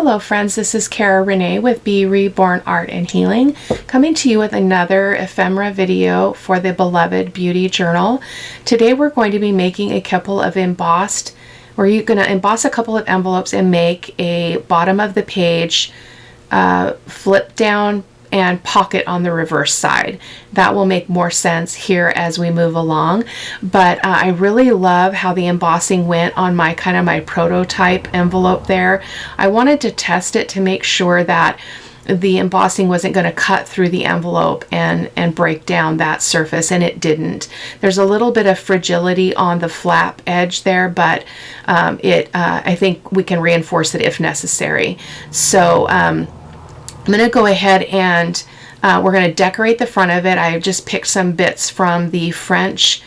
Hello friends, this is Cara-Renee with B.Reborn Art and Healing, coming to you with another ephemera video for the beloved beauty journal. Today we're going to be making a couple of embossed, where you're going to emboss a couple of envelopes and make a bottom of the page flip down and pocket on the reverse side. That will make more sense here as we move along, but I really love how the embossing went on my my prototype envelope there. I wanted to test it to make sure that the embossing wasn't going to cut through the envelope and break down that surface, and it didn't. There's a little bit of fragility on the flap edge there, but I think we can reinforce it if necessary. So I'm going to go ahead and we're going to decorate the front of it. I just picked some bits from the French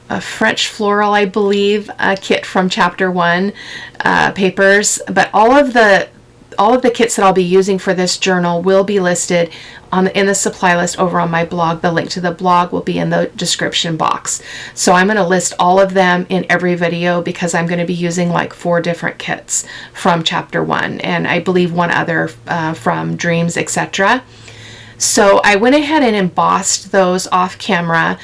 floral, I believe, kit from Chapter 1 papers, but all of the kits that I'll be using for this journal will be listed in the supply list over on my blog. The link to the blog will be in the description box. So I'm going to list all of them in every video because I'm going to be using like 4 different kits from Chapter 1 and I believe one other from Dreams, etc. So I went ahead and embossed those off camera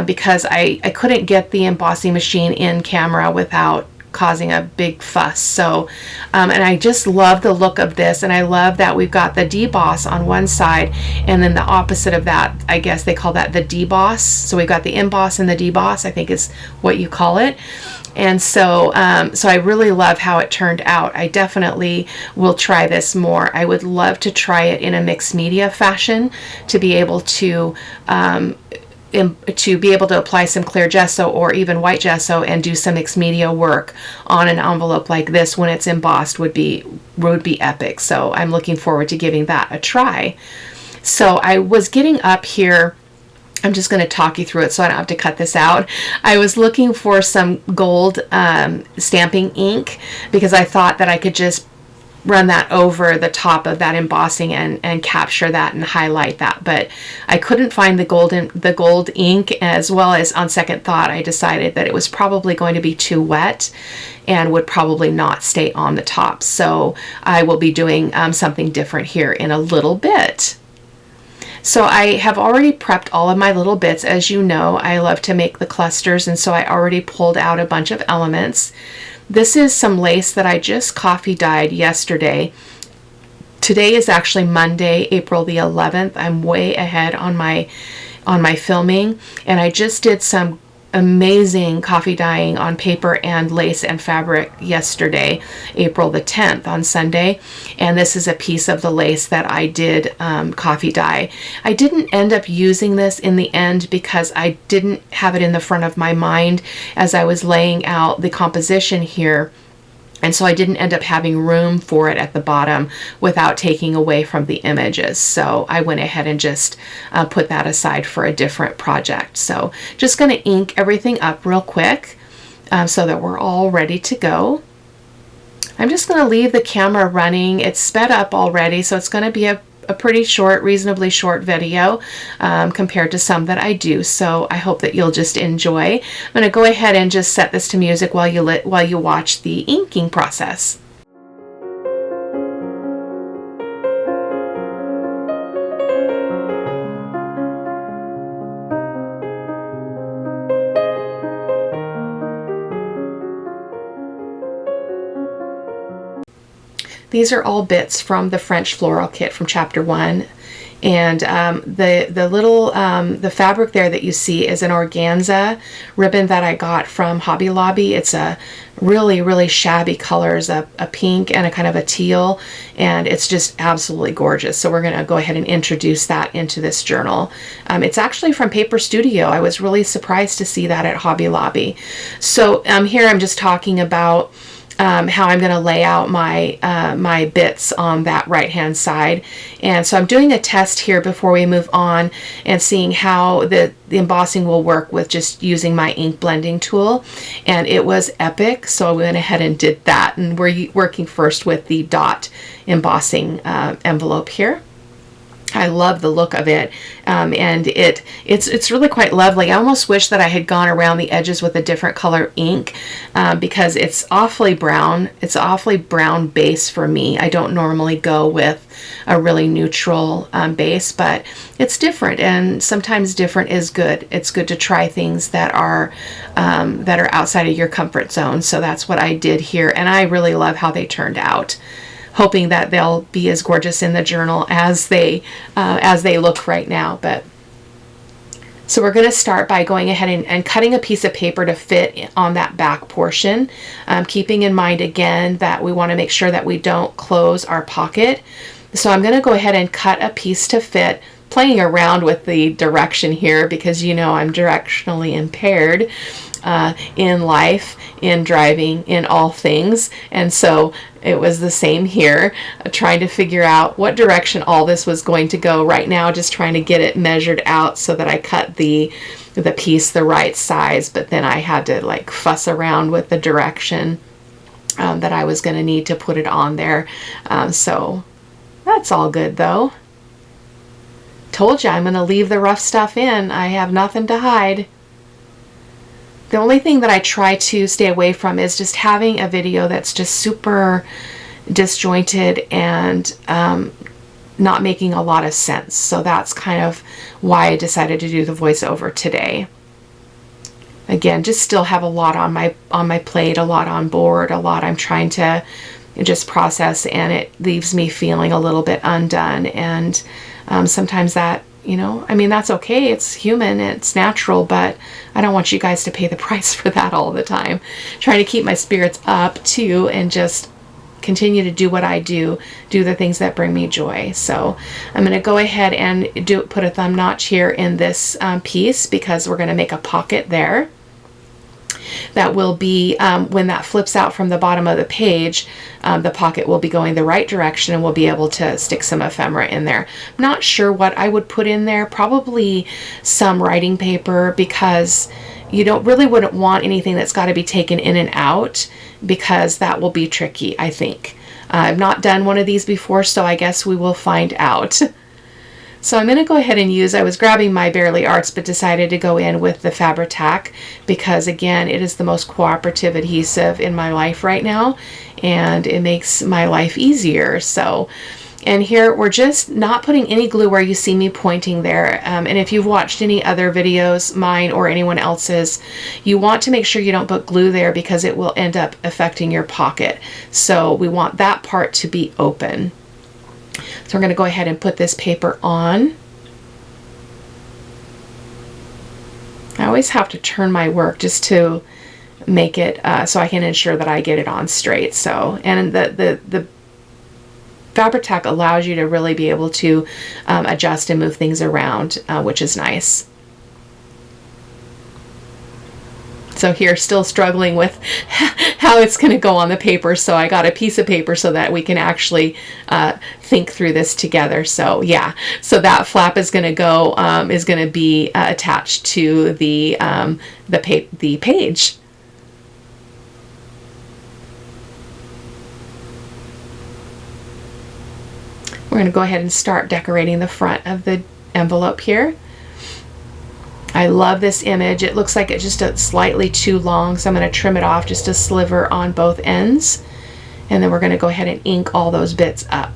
because I couldn't get the embossing machine in camera without causing a big fuss. So and I just love the look of this, and I love that we've got the deboss on one side and then the opposite of that, I guess they call that the deboss. So we've got the emboss and the deboss, I think is what you call it. And so so I really love how it turned out. I definitely will try this more. I would love to try it in a mixed media fashion to be able to apply some clear gesso or even white gesso and do some mixed media work on an envelope like this when it's embossed would be epic. So I'm looking forward to giving that a try. So I was getting up here, I'm just going to talk you through it so I don't have to cut this out. I was looking for some gold stamping ink because I thought that I could just run that over the top of that embossing and capture that and highlight that, but I couldn't find the gold ink, as well as on second thought I decided that it was probably going to be too wet and would probably not stay on the top. So I will be doing something different here in a little bit. So I have already prepped all of my little bits. As you know, I love to make the clusters, and so I already pulled out a bunch of elements. This is some lace that I just coffee dyed yesterday. Today is actually Monday, April the 11th. I'm way ahead on my filming, and I just did some amazing coffee dyeing on paper and lace and fabric yesterday, April the 10th, on Sunday. And this is a piece of the lace that I did coffee dye. I didn't end up using this in the end because I didn't have it in the front of my mind as I was laying out the composition here. And so I didn't end up having room for it at the bottom without taking away from the images. So I went ahead and just put that aside for a different project. So just going to ink everything up real quick so that we're all ready to go. I'm just going to leave the camera running. It's sped up already, so it's going to be a pretty short, reasonably short video compared to some that I do. So I hope that you'll just enjoy. I'm going to go ahead and just set this to music while you watch the inking process. These are all bits from the French floral kit from Chapter 1, and the fabric there that you see is an organza ribbon that I got from Hobby Lobby. It's a really shabby colors, a pink and a kind of a teal, and it's just absolutely gorgeous. So we're going to go ahead and introduce that into this journal. It's actually from Paper Studio. I was really surprised to see that at Hobby Lobby. So here I'm just talking about how I'm going to lay out my bits on that right hand side. And so I'm doing a test here before we move on and seeing how the embossing will work with just using my ink blending tool, and it was epic. So I went ahead and did that, and we're working first with the dot embossing envelope here. I love the look of it, and it's really quite lovely. I almost wish that I had gone around the edges with a different color ink, because it's awfully brown. It's awfully brown base for me. I don't normally go with a really neutral base, but it's different, and sometimes different is good. It's good to try things that are outside of your comfort zone. So that's what I did here, and I really love how they turned out. Hoping that they'll be as gorgeous in the journal as they look right now. But so we're going to start by going ahead and cutting a piece of paper to fit on that back portion, keeping in mind again that we want to make sure that we don't close our pocket. So I'm going to go ahead and cut a piece to fit, playing around with the direction here because you know I'm directionally impaired in life, in driving, in all things. And so it was the same here, trying to figure out what direction all this was going to go. Right now, just trying to get it measured out so that I cut the piece the right size, but then I had to like fuss around with the direction that I was going to need to put it on there. So that's all good though. Told you I'm going to leave the rough stuff in. I have nothing to hide. The only thing that I try to stay away from is just having a video that's just super disjointed and not making a lot of sense. So that's kind of why I decided to do the voiceover today. Again, just still have a lot on my plate, a lot on board, a lot I'm trying to just process, and it leaves me feeling a little bit undone. And sometimes that, you know, I mean, that's okay. It's human, it's natural, but I don't want you guys to pay the price for that all the time. Trying to keep my spirits up too, and just continue to do what I do the things that bring me joy. So I'm going to go ahead and put a thumb notch here in this piece, because we're going to make a pocket there. That will be, when that flips out from the bottom of the page, the pocket will be going the right direction, and we'll be able to stick some ephemera in there. I'm not sure what I would put in there, probably some writing paper, because you wouldn't want anything that's got to be taken in and out, because that will be tricky, I think. I've not done one of these before, so I guess we will find out. So I'm going to go ahead and I was grabbing my Bearly Arts, but decided to go in with the Fabri-Tac because, again, it is the most cooperative adhesive in my life right now, and it makes my life easier. So, and here we're just not putting any glue where you see me pointing there. And if you've watched any other videos, mine or anyone else's, you want to make sure you don't put glue there because it will end up affecting your pocket. So we want that part to be open. So we're going to go ahead and put this paper on. I always have to turn my work just to make it so I can ensure that I get it on straight. So, and the Fabri-Tac allows you to really be able to adjust and move things around, which is nice. So here, still struggling with how it's going to go on the paper. So I got a piece of paper so that we can actually think through this together. So yeah, so that flap is going to go, is going to be attached to the page. We're going to go ahead and start decorating the front of the envelope here. I love this image. It looks like it's just slightly too long, so I'm going to trim it off just a sliver on both ends, and then we're going to go ahead and ink all those bits up.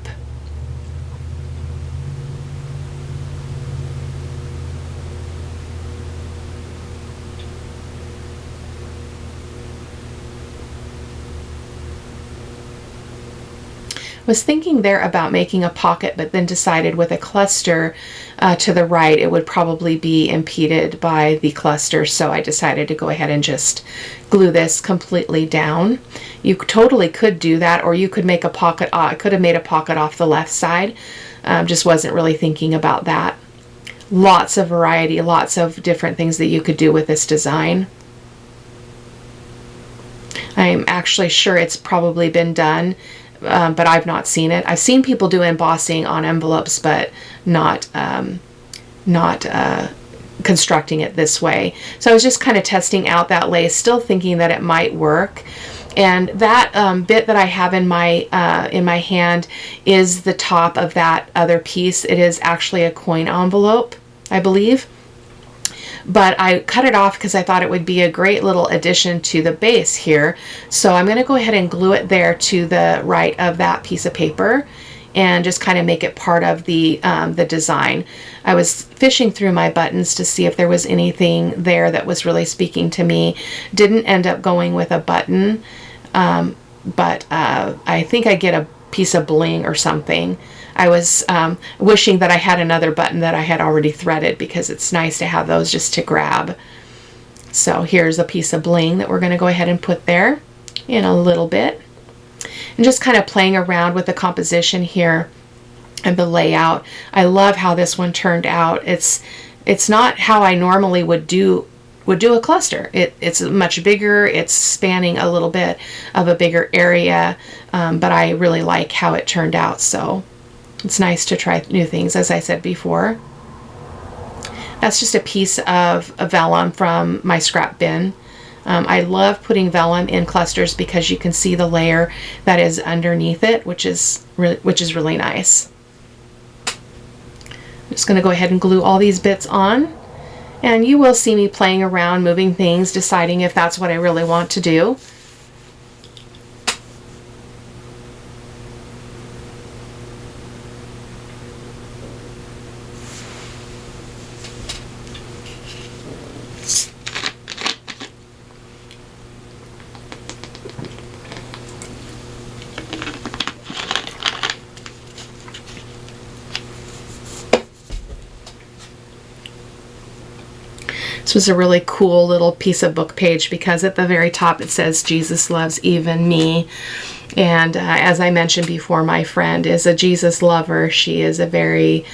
Was thinking there about making a pocket, but then decided with a cluster to the right it would probably be impeded by the cluster, so I decided to go ahead and just glue this completely down. You totally could do that, or you could make a pocket. I could have made a pocket off the left side, just wasn't really thinking about that. Lots of variety, lots of different things that you could do with this design. I'm actually sure it's probably been done, but I've not seen it. I've seen people do embossing on envelopes, but not constructing it this way. So I was just kind of testing out that lace, still thinking that it might work. And that bit that I have in my hand is the top of that other piece. It is actually a coin envelope, I believe. But I cut it off because I thought it would be a great little addition to the base here. So I'm going to go ahead and glue it there to the right of that piece of paper and just kind of make it part of the design. I was fishing through my buttons to see if there was anything there that was really speaking to me. Didn't end up going with a button, but I think I get a piece of bling or something. I was wishing that I had another button that I had already threaded, because it's nice to have those just to grab. So here's a piece of bling that we're going to go ahead and put there in a little bit. And just kind of playing around with the composition here and the layout. I love how this one turned out. It's not how I normally would do a cluster. It's much bigger. It's spanning a little bit of a bigger area, but I really like how it turned out. So it's nice to try new things, as I said before. That's just a piece of vellum from my scrap bin. I love putting vellum in clusters because you can see the layer that is underneath it, which is really nice. I'm just going to go ahead and glue all these bits on, and you will see me playing around, moving things, deciding if that's what I really want to do. This was a really cool little piece of book page, because at the very top it says Jesus loves even me. And as I mentioned before, my friend is a Jesus lover. She is a very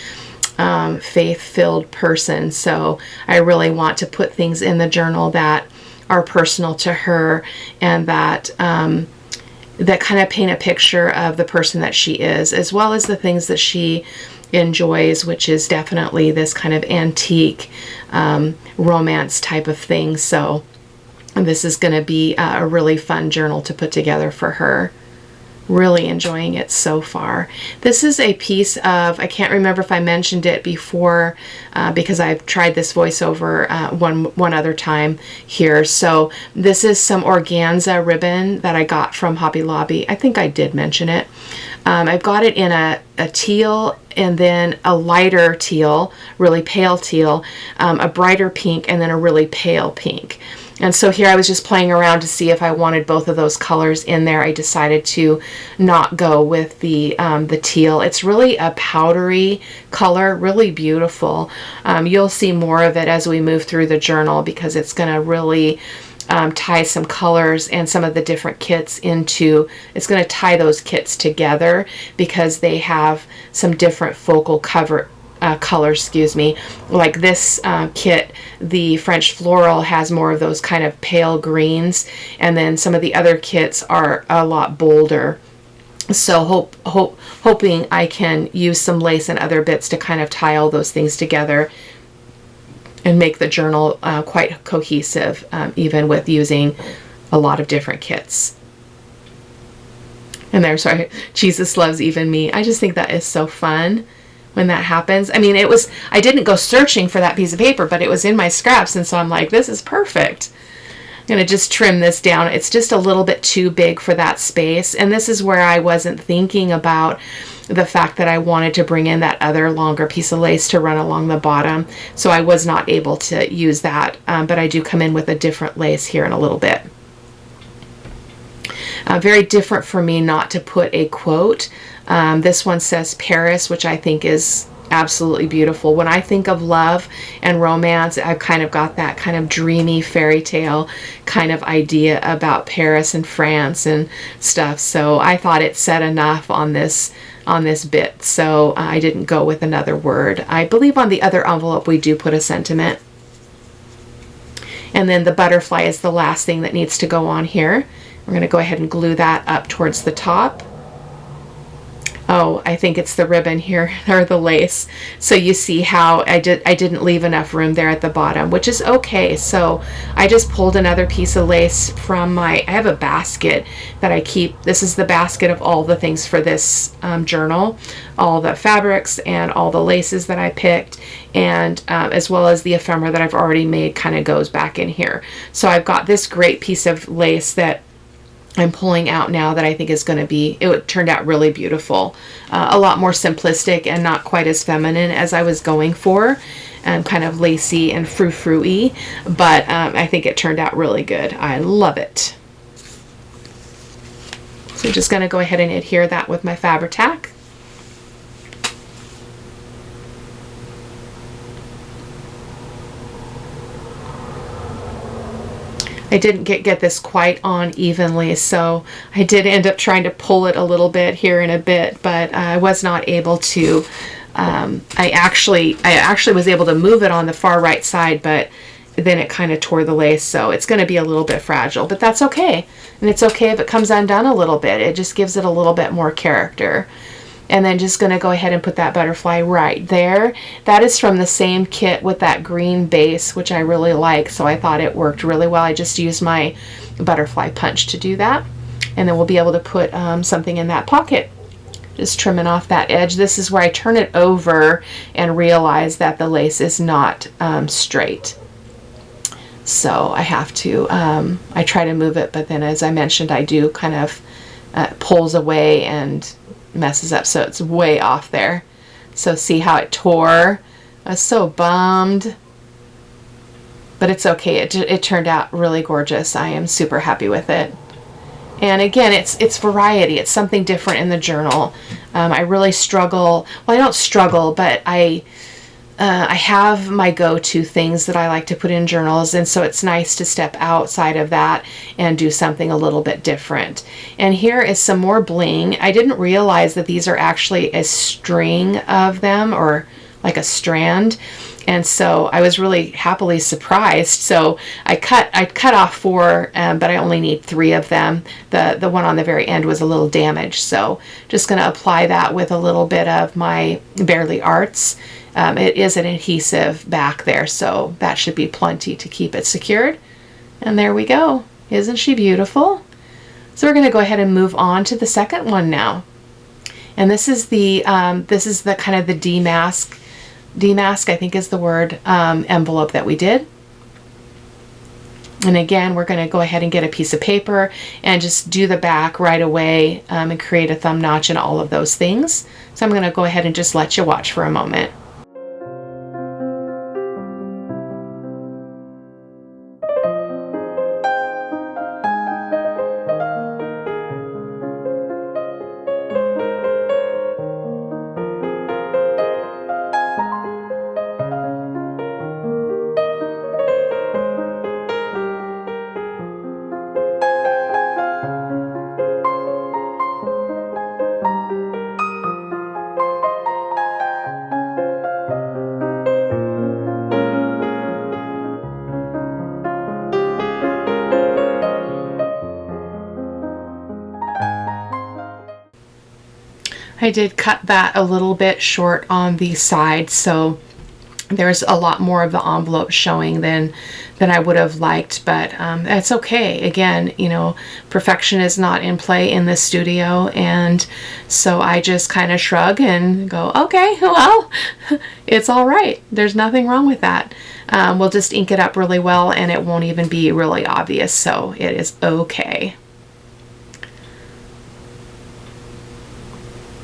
faith-filled person. So I really want to put things in the journal that are personal to her, and that that kind of paint a picture of the person that she is, as well as the things that she enjoys, which is definitely this kind of antique romance type of thing. So this is going to be a really fun journal to put together for her. Really enjoying it so far. This is a piece of, I can't remember if I mentioned it before, because I've tried this voiceover one other time here. So this is some organza ribbon that I got from Hobby Lobby. I think I did mention it. I've got it in a teal, and then a lighter teal, really pale teal, a brighter pink, and then a really pale pink. And so here I was just playing around to see if I wanted both of those colors in there. I decided to not go with the teal. It's really a powdery color, really beautiful. You'll see more of it as we move through the journal, because it's going to really tie some colors and some of the different kits into, it's going to tie those kits together, because they have some different focal colors, excuse me. Like this kit, the French Floral, has more of those kind of pale greens, and then some of the other kits are a lot bolder. So hoping I can use some lace and other bits to kind of tie all those things together and make the journal quite cohesive, even with using a lot of different kits. And there's, sorry, Jesus loves even me. I just think that is so fun when that happens. I mean, I didn't go searching for that piece of paper, but it was in my scraps, and so I'm like, this is perfect. I'm going to just trim this down. It's just a little bit too big for that space, and this is where I wasn't thinking about the fact that I wanted to bring in that other longer piece of lace to run along the bottom, so I was not able to use that, but I do come in with a different lace here in a little bit. Very different for me not to put a quote. This one says Paris, which I think is absolutely beautiful. When I think of love and romance, I've kind of got that kind of dreamy fairy tale kind of idea about Paris and France and stuff. So I thought it said enough on this bit, so I didn't go with another word. I believe on the other envelope we do put a sentiment. And then the butterfly is the last thing that needs to go on here. We're going to go ahead and glue that up towards the top. Oh, I think it's the ribbon here, or the lace. So you see how I didn't leave enough room there at the bottom, which is okay. So I just pulled another piece of lace from I have a basket that I keep. This is the basket of all the things for this journal, all the fabrics and all the laces that I picked, and as well as the ephemera that I've already made kind of goes back in here. So I've got this great piece of lace that I'm pulling out now that I think is going to be, it turned out really beautiful. A lot more simplistic and not quite as feminine as I was going for, kind of lacy and frou-frou-y, but I think it turned out really good. I love it. So I'm just going to go ahead and adhere that with my Fabri-Tac. I didn't get this quite on evenly, so I did end up trying to pull it a little bit here in a bit, but I was not able to. I actually was able to move it on the far right side, but then it kind of tore the lace, so it's going to be a little bit fragile, but that's okay. And it's okay if it comes undone a little bit. It just gives it a little bit more character. And then just going to go ahead and put that butterfly right there. That is from the same kit with that green base, which I really like, so I thought it worked really well. I just used my butterfly punch to do that. And then we'll be able to put something in that pocket. Just trimming off that edge. This is where I turn it over and realize that the lace is not straight. So I have to, I try to move it, but then as I mentioned, I do kind of pulls away and messes up, so it's way off there. So see how it tore? I was so bummed, but it's okay. It turned out really gorgeous. I am super happy with it. And again, it's variety. It's something different in the journal. I really struggle. Well, I don't struggle, but I have my go-to things that I like to put in journals, and so it's nice to step outside of that and do something a little bit different. And here is some more bling. I didn't realize that these are actually a string of them, or like a strand, and so I was really happily surprised. So I cut off 4, but I only need 3 of them. The one on the very end was a little damaged, so just going to apply that with a little bit of my Bearly Arts. It is an adhesive back there, so that should be plenty to keep it secured. And there we go. Isn't she beautiful? So we're going to go ahead and move on to the second one now. And this is the kind of the damask I think is the word, envelope that we did. And again, we're going to go ahead and get a piece of paper and just do the back right away, and create a thumb notch and all of those things. So I'm going to go ahead and just let you watch for a moment. I did cut that a little bit short on the side, so there's a lot more of the envelope showing than I would have liked, but that's okay. Again, you know, perfection is not in play in this studio, and so I just kind of shrug and go, okay, well, it's all right. There's nothing wrong with that. We'll just ink it up really well, and it won't even be really obvious, so it is okay.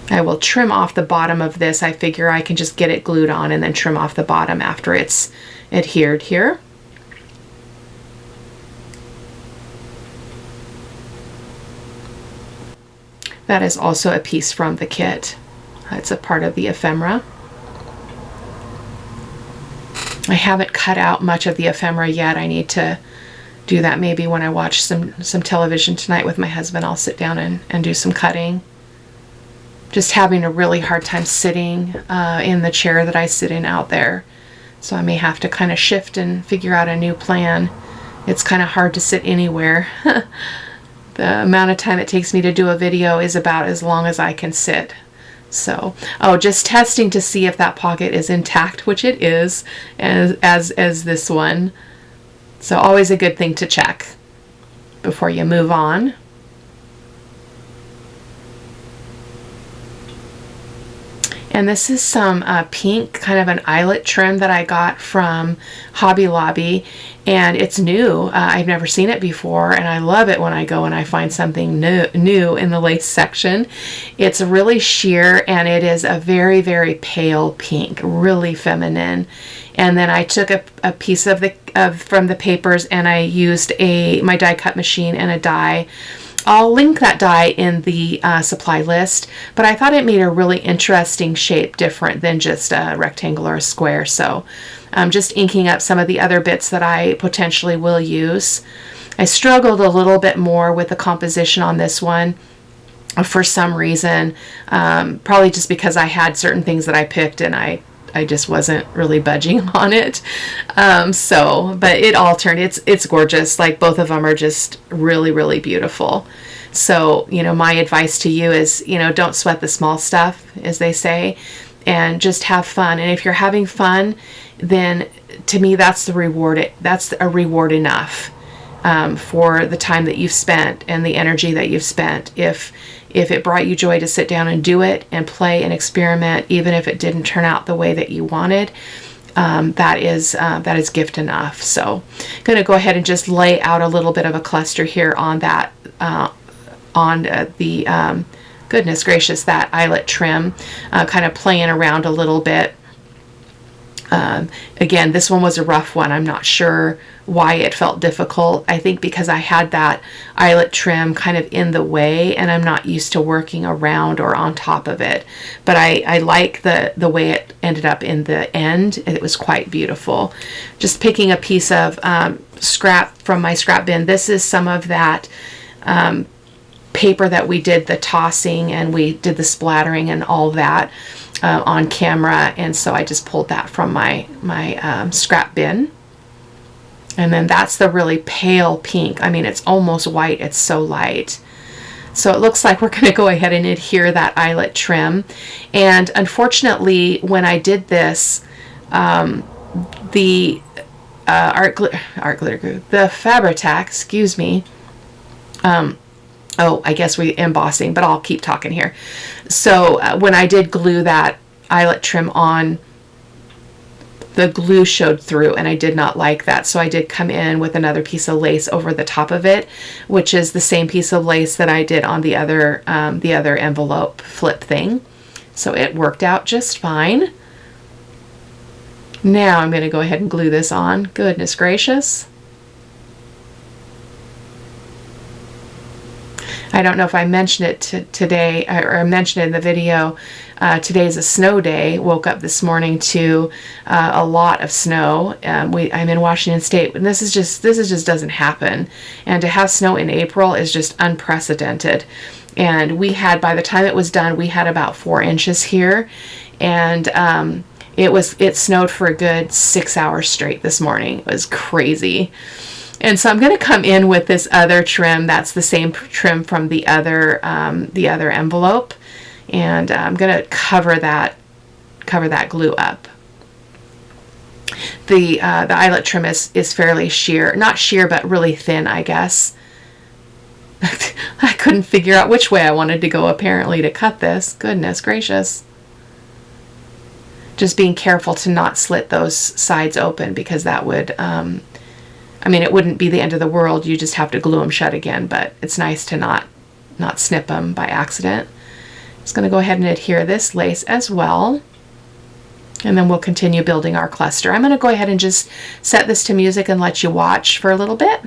I will trim off the bottom of this. I figure I can just get it glued on and then trim off the bottom after it's adhered here. That is also a piece from the kit. It's a part of the ephemera. I haven't cut out much of the ephemera yet. I need to do that maybe when I watch some television tonight with my husband. I'll sit down and do some cutting. Just having a really hard time sitting in the chair that I sit in out there. So I may have to kind of shift and figure out a new plan. It's kind of hard to sit anywhere. The amount of time it takes me to do a video is about as long as I can sit. So, oh, just testing to see if that pocket is intact, which it is, as this one. So always a good thing to check before you move on. And this is some pink, kind of an eyelet trim that I got from Hobby Lobby. And it's new. I've never seen it before, and I love it when I go and I find something new in the lace section. It's really sheer, and it is a very, very pale pink, really feminine. And then I took a piece of from the papers, and I used my die cut machine and a die. I'll link that die in the supply list, but I thought it made a really interesting shape, different than just a rectangle or a square. So I'm just inking up some of the other bits that I potentially will use. I struggled a little bit more with the composition on this one for some reason, probably just because I had certain things that I picked and I just wasn't really budging on it. But it all turned, it's gorgeous. Like, both of them are just really, really beautiful. So, my advice to you is, don't sweat the small stuff, as they say, and just have fun. And if you're having fun, then to me, that's the reward. That's a reward enough for the time that you've spent and the energy that you've spent. If it brought you joy to sit down and do it and play and experiment, even if it didn't turn out the way that you wanted, that is gift enough. So I'm going to go ahead and just lay out a little bit of a cluster here on that, goodness gracious, that eyelet trim, kind of playing around a little bit. Again, this one was a rough one. I'm not sure why it felt difficult. I think because I had that eyelet trim kind of in the way, and I'm not used to working around or on top of it. But I like the way it ended up in the end. It was quite beautiful. Just picking a piece of scrap from my scrap bin. This is some of that paper that we did the tossing and we did the splattering and all that on camera, and so I just pulled that from my scrap bin. And then that's the really pale pink. I mean, it's almost white. It's so light. So it looks like we're going to go ahead and adhere that eyelet trim. And unfortunately, when I did this, the art glitter glue, the Fabri-Tac, excuse me. Oh, I guess we embossing, but I'll keep talking here. So when I did glue that eyelet trim on, the glue showed through, and I did not like that. So I did come in with another piece of lace over the top of it, which is the same piece of lace that I did on the other envelope flip thing. So it worked out just fine. Now I'm going to go ahead and glue this on. Goodness gracious. I don't know if I mentioned it today, or I mentioned it in the video. Today's a snow day. Woke up this morning to a lot of snow. I'm in Washington State, and this just doesn't happen. And to have snow in April is just unprecedented. And we had, by the time it was done, we had about 4 inches here, and it snowed for a good 6 hours straight this morning. It was crazy. And so I'm going to come in with this other trim. That's the same trim from the other envelope, and I'm going to cover that glue up. The eyelet trim is fairly sheer, not sheer, but really thin, I guess. I couldn't figure out which way I wanted to go, apparently, to cut this. Goodness gracious. Just being careful to not slit those sides open, because that would it wouldn't be the end of the world. You just have to glue them shut again, but it's nice to not snip them by accident. Just going to go ahead and adhere this lace as well, and then we'll continue building our cluster. I'm going to go ahead and just set this to music and let you watch for a little bit.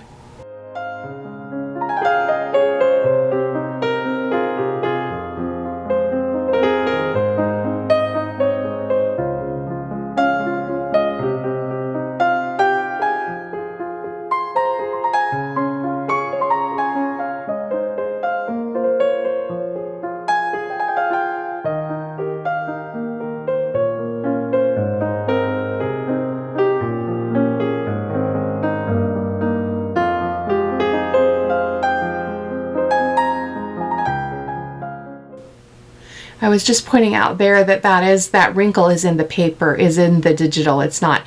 I was just pointing out there that that wrinkle is in the paper, is in the digital. It's not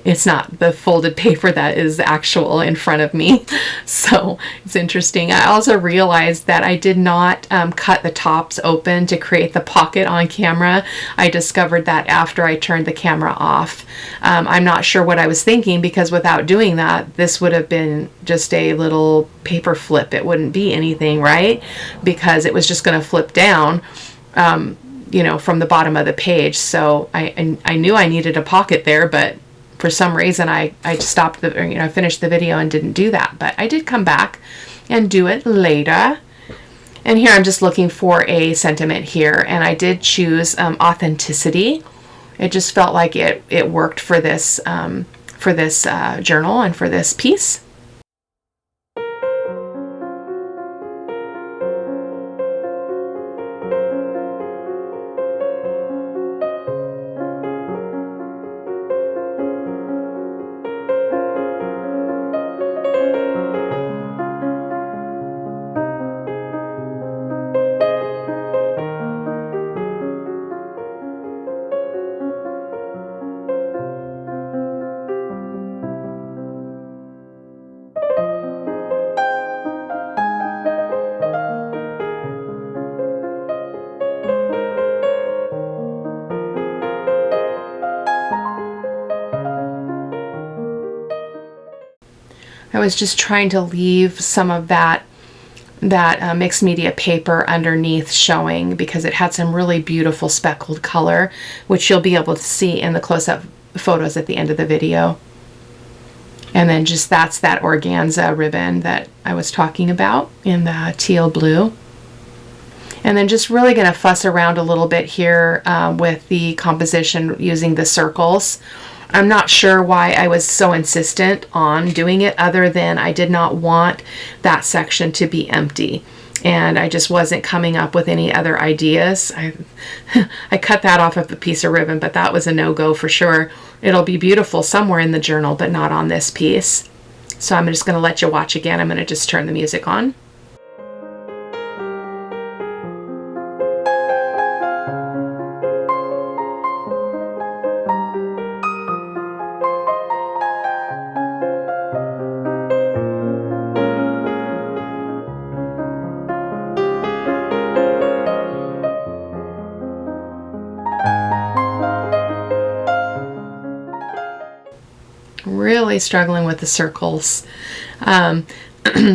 the folded paper that is actual in front of me. So it's interesting. I also realized that I did not cut the tops open to create the pocket on camera. I discovered that after I turned the camera off. I'm not sure what I was thinking, because without doing that, this would have been just a little paper flip. It wouldn't be anything, right? Because it was just going to flip down, you know, from the bottom of the page. So I knew I needed a pocket there, but for some reason I stopped I finished the video and didn't do that, but I did come back and do it later. And here I'm just looking for a sentiment here, and I did choose authenticity. It just felt like it worked for this journal and for this piece. I was just trying to leave some of that mixed media paper underneath showing, because it had some really beautiful speckled color, which you'll be able to see in the close-up photos at the end of the video. And then just that's that organza ribbon that I was talking about in the teal blue. And then just really going to fuss around a little bit here with the composition using the circles. I'm not sure why I was so insistent on doing it, other than I did not want that section to be empty. And I just wasn't coming up with any other ideas. I cut that off of a piece of ribbon, but that was a no-go for sure. It'll be beautiful somewhere in the journal, but not on this piece. So I'm just going to let you watch again. I'm going to just turn the music on. Really struggling with the circles.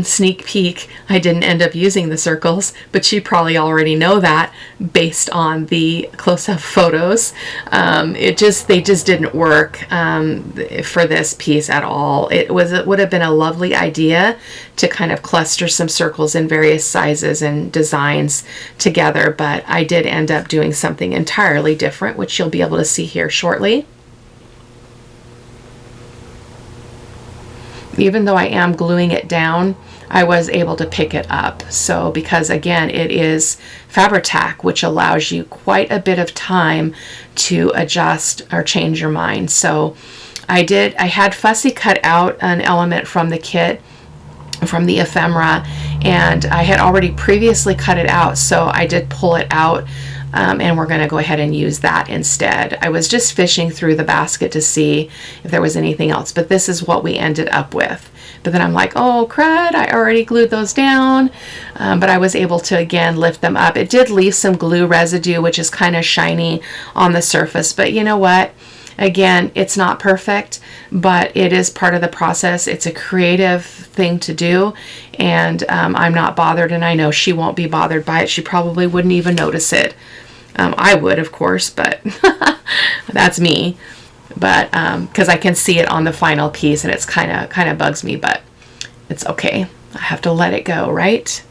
Sneak peek, I didn't end up using the circles, but you probably already know that based on the close-up photos. They just didn't work for this piece at all. It would have been a lovely idea to kind of cluster some circles in various sizes and designs together, but I did end up doing something entirely different, which you'll be able to see here shortly. Even though I am gluing it down, I was able to pick it up. So because again, it is Fabri-Tac, which allows you quite a bit of time to adjust or change your mind. So I had fussy cut out an element from the kit, from the ephemera, and I had already previously cut it out, so I did pull it out. And we're going to go ahead and use that instead. I was just fishing through the basket to see if there was anything else, but this is what we ended up with. But then I'm like, oh crud, I already glued those down, but I was able to again lift them up. It did leave some glue residue, which is kind of shiny on the surface, but you know what? Again, it's not perfect, but it is part of the process. It's a creative thing to do, and I'm not bothered, and I know she won't be bothered by it. She probably wouldn't even notice it. I would, of course, but that's me. But because I can see it on the final piece, and it's kind of bugs me, but it's okay. I have to let it go, right?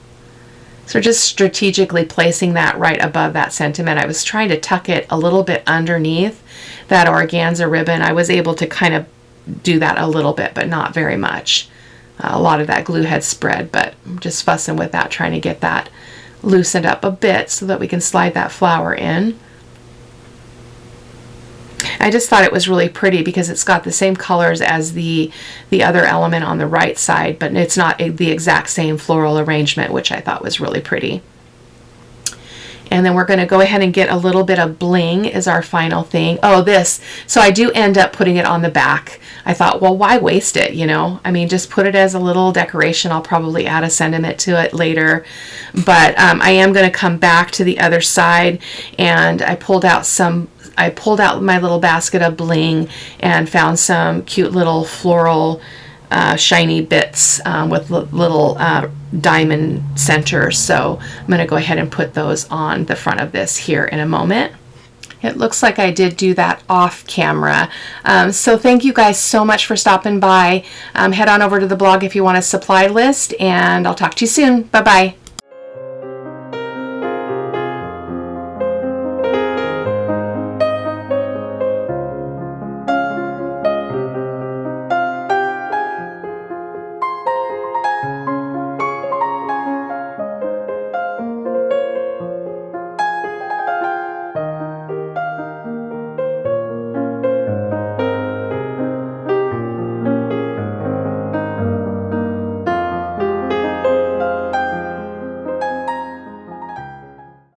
So just strategically placing that right above that sentiment. I was trying to tuck it a little bit underneath that organza ribbon. I was able to kind of do that a little bit, but not very much. A lot of that glue had spread, but I'm just fussing with that, trying to get that loosened up a bit so that we can slide that flower in. I just thought it was really pretty because it's got the same colors as the other element on the right side, but it's not the exact same floral arrangement, which I thought was really pretty. And then we're going to go ahead and get a little bit of bling is our final thing. Oh, this. So I do end up putting it on the back. I thought, well, why waste it, you know? I mean, just put it as a little decoration. I'll probably add a sentiment to it later. But I am going to come back to the other side, and I pulled out my little basket of bling and found some cute little floral shiny bits with little diamond centers. So I'm going to go ahead and put those on the front of this here in a moment. It looks like I did do that off camera. So thank you guys so much for stopping by. Head on over to the blog if you want a supply list, and I'll talk to you soon. Bye-bye.